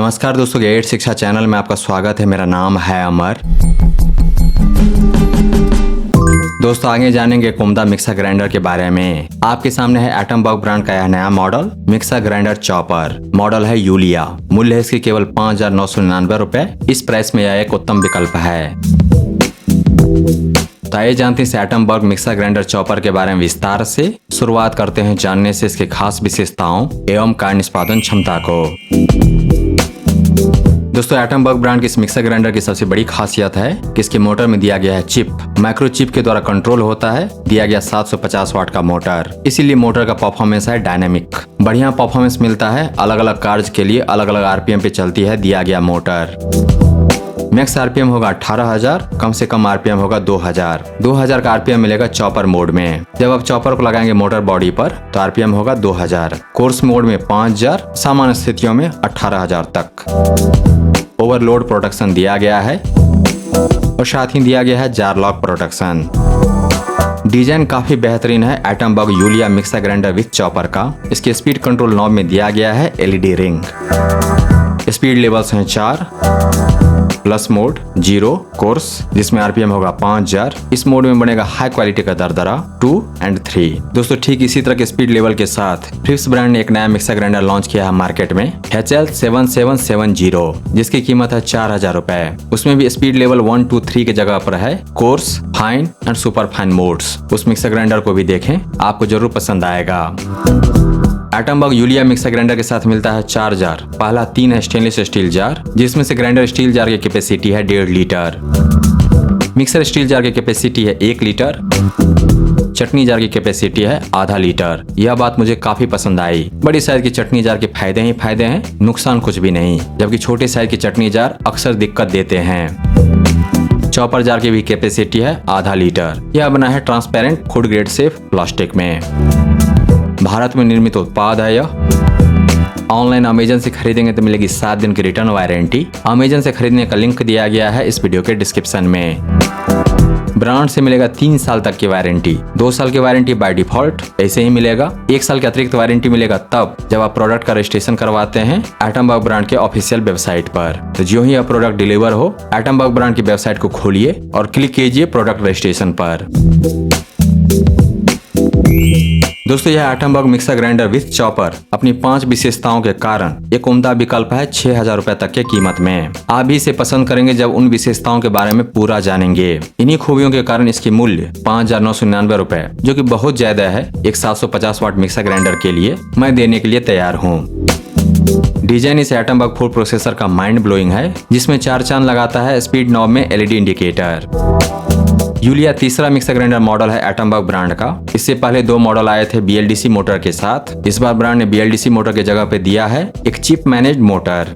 नमस्कार दोस्तों, गेट शिक्षा चैनल में आपका स्वागत है। मेरा नाम है अमर। दोस्तों आगे जानेंगे एक उम्दा मिक्सर ग्राइंडर के बारे में। आपके सामने है एटमबर्ग ब्रांड का यह नया model mixer grinder chopper. Model है यूलिया। मूल्य है इसकी केवल 5,999 रुपए। इस प्राइस में यह एक उत्तम विकल्प है। तो आइए जानते हैं इस एटमबर्ग मिक्सर ग्राइंडर चॉपर के बारे में विस्तार से। शुरुआत करते हैं जानने से इसके खास विशेषताओं एवं कार्य निष्पादन क्षमता को। दोस्तों एटमबर्ग ब्रांड की इस मिक्सर ग्राइंडर की सबसे बड़ी खासियत है कि इसके मोटर में दिया गया है चिप। माइक्रो चिप के द्वारा कंट्रोल होता है। दिया गया 750 वाट का मोटर, इसीलिए मोटर का परफॉर्मेंस है डायनेमिक। बढ़िया परफॉर्मेंस मिलता है। अलग अलग कार्य के लिए अलग अलग आरपीएम पे चलती है दिया गया मोटर। मैक्स आरपीएम होगा 18,000, कम से कम आरपीएम होगा 2,000। 2,000 का आरपीएम मिलेगा चॉपर मोड में। जब आप चॉपर को लगाएंगे मोटर बॉडी पर तो आरपीएम होगा 2,000। कोर्स मोड में 5,000, सामान्य स्थितियों में 18,000 तक। ओवरलोड प्रोटेक्शन दिया गया है और साथ ही दिया गया है जार लॉक प्रोटेक्शन। डिजाइन काफी बेहतरीन है Atomberg Yulia mixer grinder with chopper का। इसके स्पीड कंट्रोल नॉब में दिया गया है एलईडी रिंग। स्पीड लेवल्स हैं 4, प्लस मोड 0, कोर्स जिसमें आरपीएम होगा 5,000। इस मोड में बनेगा हाई क्वालिटी का दरदरा 2 और 3। दोस्तों ठीक इसी तरह के स्पीड लेवल के साथ फिलिप्स ब्रांड ने एक नया मिक्सर ग्राइंडर लॉन्च किया है मार्केट में, HL7770, जिसकी कीमत है 4,000 रुपए। उसमें भी स्पीड लेवल 1, 2, 3 के जगह पर है course, fine and super fine modes. उस मिक्सर ग्राइंडर को भी देखें, आपको जरूर पसंद आएगा। एटमबर्ग यूलिया मिक्सर ग्राइंडर के साथ मिलता है 4 जार। पहला 3 है स्टेनलेस स्टील जार, जिसमें से ग्राइंडर स्टील जार की कैपेसिटी है 1.5 लीटर। मिक्सर स्टील जार की कैपेसिटी है 1 लीटर। चटनी जार की कैपेसिटी है आधा लीटर। यह बात मुझे काफी पसंद आई। बड़ी साइज की चटनी जार के फायदे ही फायदे हैं, नुकसान कुछ भी नहीं। जबकि छोटे साइज की चटनी जार अक्सर दिक्कत देते हैं। चॉपर जार की भी कैपेसिटी है आधा लीटर। यह बना है transparent food grade safe plastic में। भारत में निर्मित उत्पाद है यह। ऑनलाइन अमेजन से खरीदेंगे तो मिलेगी 7 दिन की रिटर्न वारंटी। अमेजन से खरीदने का लिंक दिया गया है इस वीडियो के डिस्क्रिप्शन में। ब्रांड से मिलेगा 3 साल तक की वारंटी। 2 साल की वारंटी बाय डिफॉल्ट ऐसे ही मिलेगा। 1 साल की अतिरिक्त वारंटी मिलेगा तब जब आप प्रोडक्ट का रजिस्ट्रेशन करवाते हैं एटमबर्ग ब्रांड के ऑफिशियल वेबसाइट पर। तो जो ही यह प्रोडक्ट डिलीवर हो, एटमबर्ग ब्रांड की वेबसाइट को खोलिए और क्लिक कीजिए प्रोडक्ट रजिस्ट्रेशन पर। दोस्तों यह Atomberg mixer grinder with chopper अपनी 5 विशेषताओं के कारण एक उम्दा विकल्प है 6,000 रुपए तक के कीमत में। आप भी इसे पसंद करेंगे जब उन विशेषताओं के बारे में पूरा जानेंगे। इन्हीं खूबियों के कारण इसकी मूल्य 5,999 रुपए, जो कि बहुत ज्यादा है एक 750 वाट मिक्सर ग्राइंडर के लिए, मैं देने के लिए तैयार हूँ। डिजाइन इस एटमबर्ग फूड प्रोसेसर का माइंड ब्लोइंग है, जिसमें 4 चांद लगाता है स्पीड नॉब में एलईडी इंडिकेटर। यूलिया तीसरा मिक्सर ग्राइंडर मॉडल है एटमबर्ग ब्रांड का। इससे पहले 2 मॉडल आए थे BLDC मोटर के साथ। इस बार ब्रांड ने BLDC मोटर के जगह पे दिया है एक chip managed motor.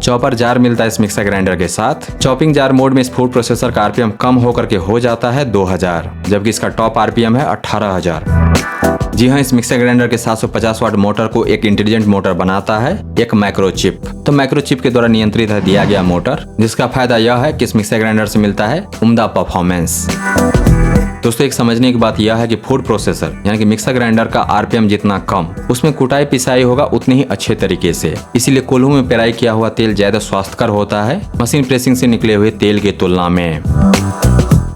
Chopper jar मिलता है इस मिक्सर ग्राइंडर के साथ। चॉपिंग जार मोड में इस फूड प्रोसेसर का आरपीएम कम होकर के हो जाता है 2,000, जबकि इसका टॉप आरपीएम है 18,000। जी हाँ, इस मिक्सर ग्राइंडर के 750 वाट मोटर को एक इंटेलिजेंट मोटर बनाता है एक माइक्रो चिप। तो माइक्रो चिप के द्वारा नियंत्रित है दिया गया मोटर, जिसका फायदा यह है कि इस मिक्सर ग्राइंडर से मिलता है उम्दा परफॉर्मेंस। दोस्तों एक समझने की बात यह है कि फूड प्रोसेसर यानी कि मिक्सर ग्राइंडर का आरपीएम जितना कम, उसमें कुटाई पिसाई होगा उतनी ही अच्छे तरीके से। इसीलिए कोल्हू में पेराई किया हुआ तेल ज्यादा स्वास्थ्यकर होता है मशीन प्रेसिंग से निकले हुए तेल की तुलना में।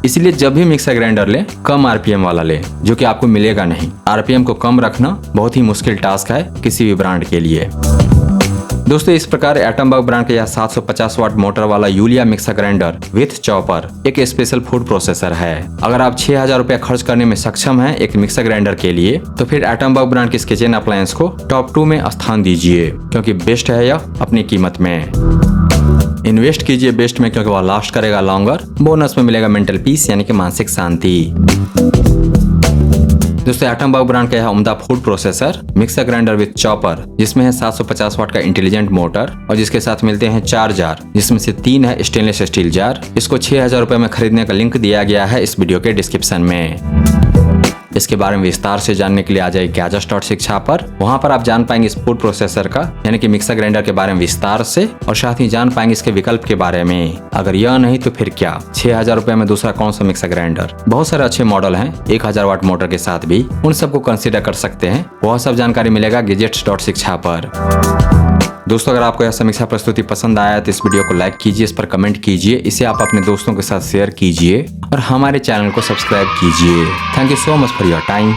इसलिए जब भी मिक्सर ग्राइंडर ले, कम आरपीएम वाला ले, जो कि आपको मिलेगा नहीं। आरपीएम को कम रखना बहुत ही मुश्किल टास्क है किसी भी ब्रांड के लिए। दोस्तों इस प्रकार एटमबर्ग ब्रांड का यह 750 वाट मोटर वाला यूलिया मिक्सर ग्राइंडर विथ चॉपर एक स्पेशल फूड प्रोसेसर है। अगर आप 6,000 रुपए खर्च करने में सक्षम हैं एक मिक्सर ग्राइंडर के लिए, तो फिर एटमबर्ग ब्रांड के इस किचन अप्लायंस को टॉप 2 में स्थान दीजिए, क्योंकि बेस्ट है यह अपनी कीमत में। इन्वेस्ट कीजिए बेस्ट में, क्योंकि वह लास्ट करेगा लॉन्गर। बोनस में मिलेगा मेंटल पीस यानी कि मानसिक शांति। दोस्तों एटमबर्ग ब्रांड का यह उम्दा food processor mixer grinder with chopper, जिसमें है 750 वाट का इंटेलिजेंट मोटर और जिसके साथ मिलते हैं 4 जार, जिसमें से 3 है स्टेनलेस स्टील जार। इसको 6,000 रुपए में खरीदने का लिंक दिया गया है इस वीडियो के डिस्क्रिप्शन में। इसके बारे में विस्तार से जानने के लिए आ जाइए Gadgets.शिक्षा पर। वहां पर आप जान पाएंगे इस फूड प्रोसेसर का यानी कि मिक्सर ग्राइंडर के बारे में विस्तार से, और साथ ही जान पाएंगे इसके विकल्प के बारे में। अगर यह नहीं तो फिर क्या, 6,000 रुपए में दूसरा कौन सा मिक्सर ग्राइंडर। बहुत सारे अच्छे मॉडल हैं 1,000 वाट मोटर के साथ भी, उन सबको कंसिडर कर सकते हैं। वह सब जानकारी मिलेगा Gadgets.शिक्षा पर। दोस्तों अगर आपको यह समीक्षा प्रस्तुति पसंद आया तो इस वीडियो को लाइक कीजिए, इस पर कमेंट कीजिए, इसे आप अपने दोस्तों के साथ शेयर कीजिए और हमारे चैनल को सब्सक्राइब कीजिए। Thank you so much for your time.